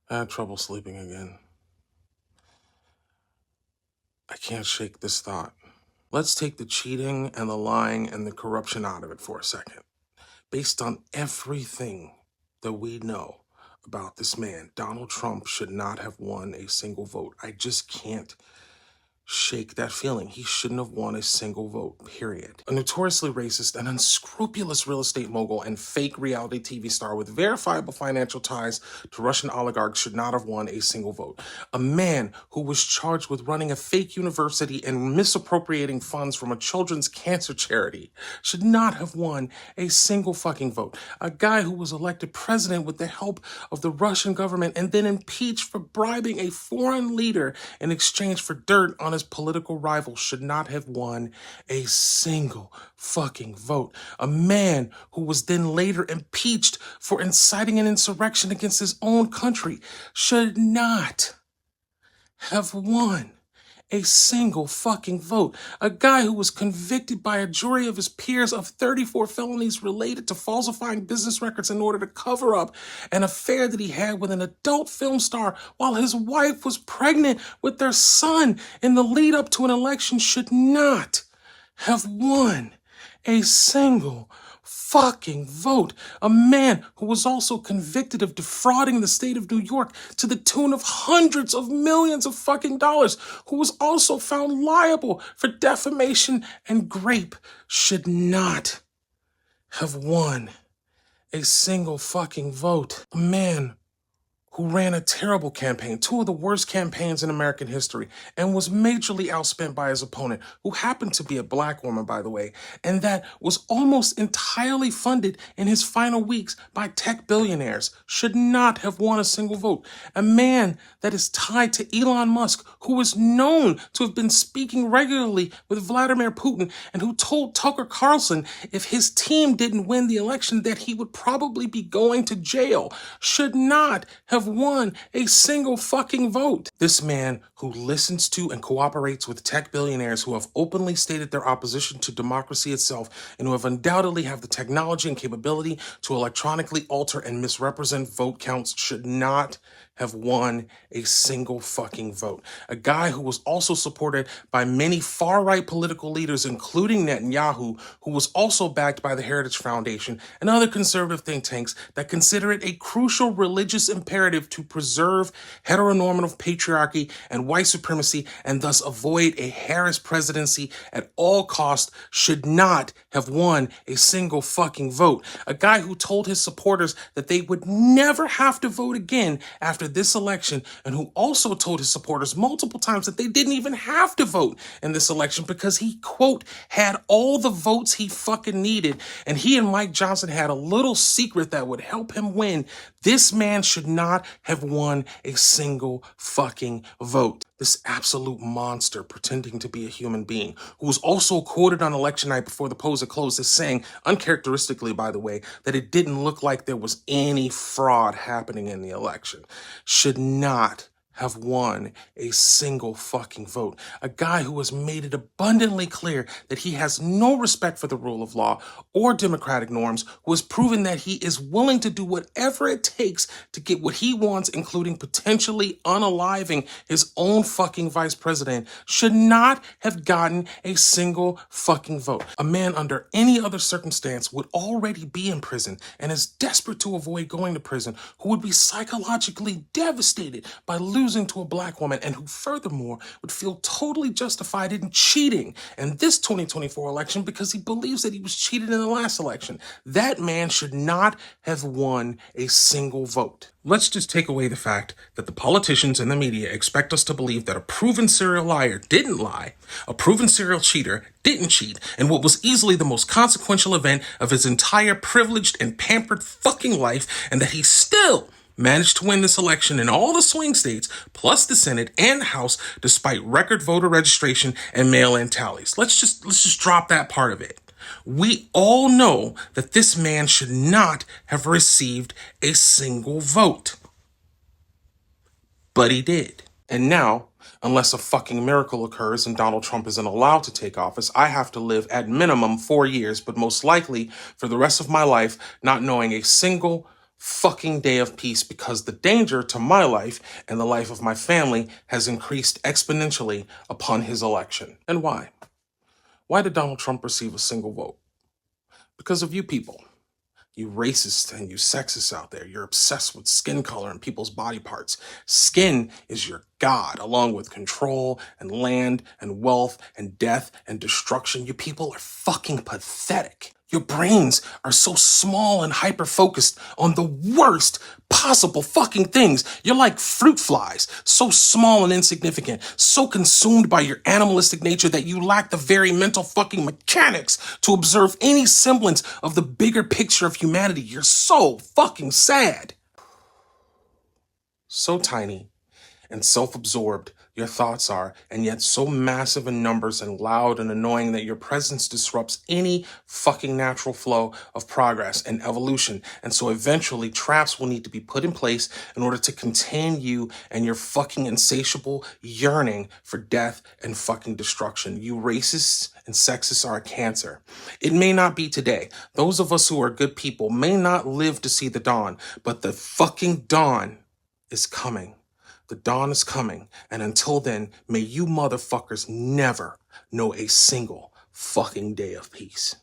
I had trouble sleeping again. I can't shake this thought. Let's take the cheating and the lying and the corruption out of it for a second. Based on everything that we know about this man, Donald Trump should not have won a single vote. I just can't shake that feeling. He shouldn't have won a single vote, period. A notoriously racist and unscrupulous real estate mogul and fake reality TV star with verifiable financial ties to Russian oligarchs should not have won a single vote. A man who was charged with running a fake university and misappropriating funds from a children's cancer charity should not have won a single fucking vote. A guy who was elected president with the help of the Russian government and then impeached for bribing a foreign leader in exchange for dirt on his political rival should not have won a single fucking vote. A man who was then later impeached for inciting an insurrection against his own country should not have won a single fucking vote. A guy who was convicted by a jury of his peers of 34 felonies related to falsifying business records in order to cover up an affair that he had with an adult film star while his wife was pregnant with their son in the lead up to an election should not have won a single fucking vote. A man who was also convicted of defrauding the state of New York to the tune of hundreds of millions of fucking dollars, who was also found liable for defamation and rape, should not have won a single fucking vote. A man who ran a terrible campaign, two of the worst campaigns in American history, and was majorly outspent by his opponent, who happened to be a black woman, by the way, and that was almost entirely funded in his final weeks by tech billionaires, should not have won a single vote. A man that is tied to Elon Musk, who is known to have been speaking regularly with Vladimir Putin, and who told Tucker Carlson if his team didn't win the election that he would probably be going to jail, should not have won a single fucking vote. This man who listens to and cooperates with tech billionaires who have openly stated their opposition to democracy itself and who have undoubtedly have the technology and capability to electronically alter and misrepresent vote counts should not have won a single fucking vote. A guy who was also supported by many far-right political leaders, including Netanyahu, who was also backed by the Heritage Foundation and other conservative think tanks that consider it a crucial religious imperative to preserve heteronormative patriarchy and white supremacy and thus avoid a Harris presidency at all costs, should not have won a single fucking vote. A guy who told his supporters that they would never have to vote again after this election, and who also told his supporters multiple times that they didn't even have to vote in this election because he, quote, had all the votes he fucking needed, and he and Mike Johnson had a little secret that would help him win. This man should not have won a single fucking vote. This absolute monster pretending to be a human being, who was also quoted on election night before the polls had closed as saying, uncharacteristically by the way, that it didn't look like there was any fraud happening in the election, should not have won a single fucking vote. A guy who has made it abundantly clear that he has no respect for the rule of law or democratic norms, who has proven that he is willing to do whatever it takes to get what he wants, including potentially unaliving his own fucking vice president, should not have gotten a single fucking vote. A man under any other circumstance would already be in prison and is desperate to avoid going to prison, who would be psychologically devastated by losing to a black woman, and who furthermore would feel totally justified in cheating in this 2024 election because he believes that he was cheated in the last election. That man should not have won a single vote. Let's just take away the fact that the politicians and the media expect us to believe that a proven serial liar didn't lie, a proven serial cheater didn't cheat, in what was easily the most consequential event of his entire privileged and pampered fucking life, and that he still managed to win this election in all the swing states, plus the Senate and the House, despite record voter registration and mail-in tallies. Let's just drop that part of it. We all know that this man should not have received a single vote. But he did. And now, unless a fucking miracle occurs and Donald Trump isn't allowed to take office, I have to live at minimum 4 years, but most likely for the rest of my life, not knowing a single fucking day of peace, because the danger to my life and the life of my family has increased exponentially upon his election. And why? Why did Donald Trump receive a single vote? Because of you people. You racists and you sexists out there, you're obsessed with skin color and people's body parts. Skin is your god, along with control and land and wealth and death and destruction. You people are fucking pathetic. Your brains are so small and hyper-focused on the worst possible fucking things. You're like fruit flies, so small and insignificant, so consumed by your animalistic nature that you lack the very mental fucking mechanics to observe any semblance of the bigger picture of humanity. You're so fucking sad. So tiny and self-absorbed your thoughts are, and yet so massive in numbers and loud and annoying that your presence disrupts any fucking natural flow of progress and evolution. And so eventually traps will need to be put in place in order to contain you and your fucking insatiable yearning for death and fucking destruction. You racists and sexists are a cancer. It may not be today. Those of us who are good people may not live to see the dawn, but the fucking dawn is coming. The dawn is coming, and until then, may you motherfuckers never know a single fucking day of peace.